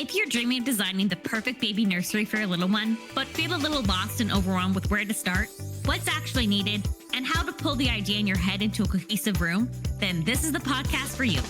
If you're dreaming of designing the perfect baby nursery for your little one, but feel a little lost and overwhelmed with where to start, what's actually needed, and how to pull the idea in your head into a cohesive room, then this is the podcast for you.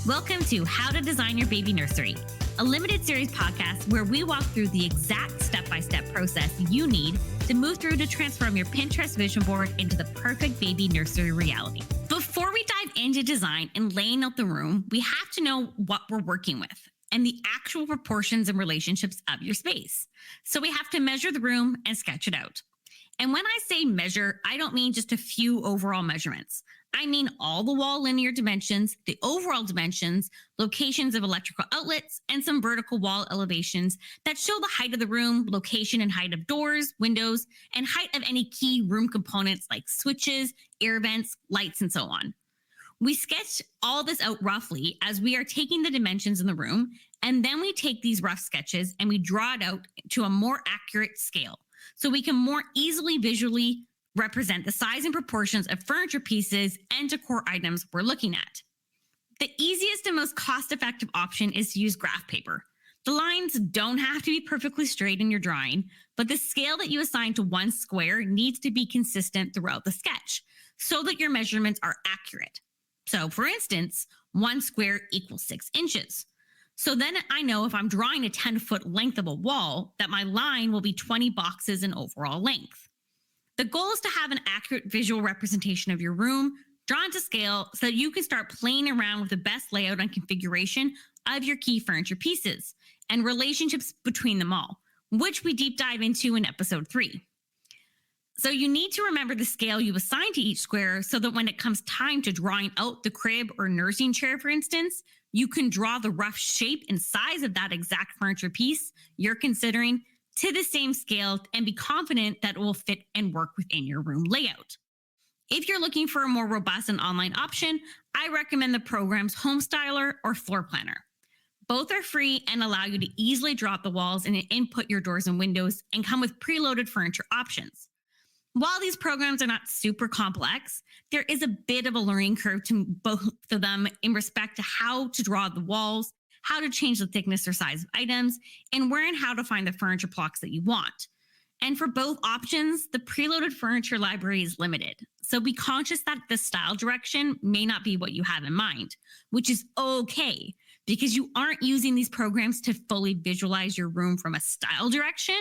Welcome to How to Design Your Baby Nursery, a limited series podcast where we walk through the exact step-by-step process you need to move through to transform your Pinterest vision board into the perfect baby nursery reality. Before we dive into design and laying out the room, we have to know what we're working with and the actual proportions and relationships of your space. So we have to measure the room and sketch it out. And when I say measure, I don't mean just a few overall measurements. I mean all the wall linear dimensions, the overall dimensions, locations of electrical outlets, and some vertical wall elevations that show the height of the room, location and height of doors, windows, and height of any key room components like switches, air vents, lights, and so on. We sketch all this out roughly as we are taking the dimensions in the room, and then we take these rough sketches and we draw it out to a more accurate scale so we can more easily visually represent the size and proportions of furniture pieces and decor items we're looking at. The easiest and most cost-effective option is to use graph paper. The lines don't have to be perfectly straight in your drawing, but the scale that you assign to one square needs to be consistent throughout the sketch so that your measurements are accurate. So for instance, 1 square equals 6 inches. So then I know if I'm drawing a 10-foot length of a wall, that my line will be 20 boxes in overall length. The goal is to have an accurate visual representation of your room, drawn to scale, so that you can start playing around with the best layout and configuration of your key furniture pieces and relationships between them all, which we deep dive into in episode 3. So you need to remember the scale you assign to each square so that when it comes time to drawing out the crib or nursing chair, for instance, you can draw the rough shape and size of that exact furniture piece you're considering to the same scale and be confident that it will fit and work within your room layout. If you're looking for a more robust and online option, I recommend the programs Home Styler or Floor Planner. Both are free and allow you to easily draw out the walls and input your doors and windows and come with preloaded furniture options. While these programs are not super complex, there is a bit of a learning curve to both of them in respect to how to draw the walls, how to change the thickness or size of items, and where and how to find the furniture blocks that you want. And for both options, the preloaded furniture library is limited. So be conscious that the style direction may not be what you have in mind, which is okay because you aren't using these programs to fully visualize your room from a style direction.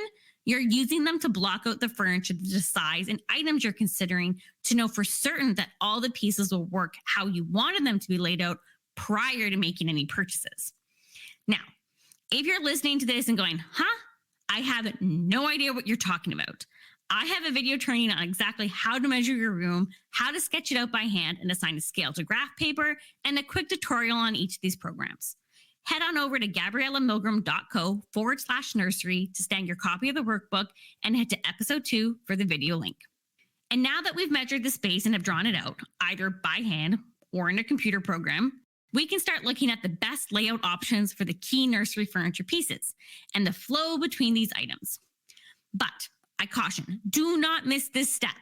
You're using them to block out the furniture, the size, and items you're considering to know for certain that all the pieces will work how you wanted them to be laid out prior to making any purchases. Now, if you're listening to this and going, I have no idea what you're talking about. I have a video training on exactly how to measure your room, how to sketch it out by hand and assign a scale to graph paper, and a quick tutorial on each of these programs. Head on over to GabriellaMilgrom.co/nursery to snag your copy of the workbook and head to episode 2 for the video link. And now that we've measured the space and have drawn it out, either by hand or in a computer program, we can start looking at the best layout options for the key nursery furniture pieces and the flow between these items. But I caution, do not miss this step.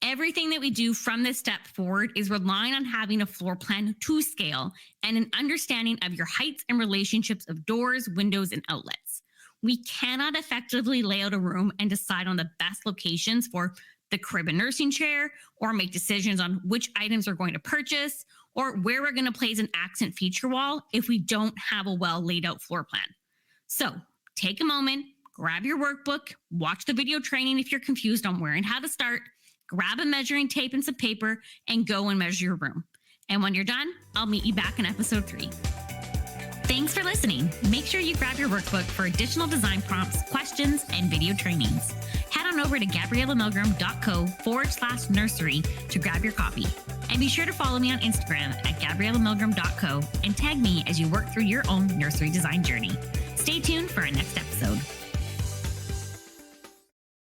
Everything that we do from this step forward is relying on having a floor plan to scale and an understanding of your heights and relationships of doors, windows, and outlets. We cannot effectively lay out a room and decide on the best locations for the crib and nursing chair, or make decisions on which items we're going to purchase, or where we're going to place an accent feature wall if we don't have a well laid out floor plan. So take a moment, grab your workbook, watch the video training if you're confused on where and how to start, grab a measuring tape and some paper, and go and measure your room. And when you're done, I'll meet you back in episode 3. Thanks for listening. Make sure you grab your workbook for additional design prompts, questions, and video trainings. Head on over to GabriellaMilgrom.co/nursery to grab your copy. And be sure to follow me on Instagram at GabriellaMilgrom.co and tag me as you work through your own nursery design journey. Stay tuned for our next episode.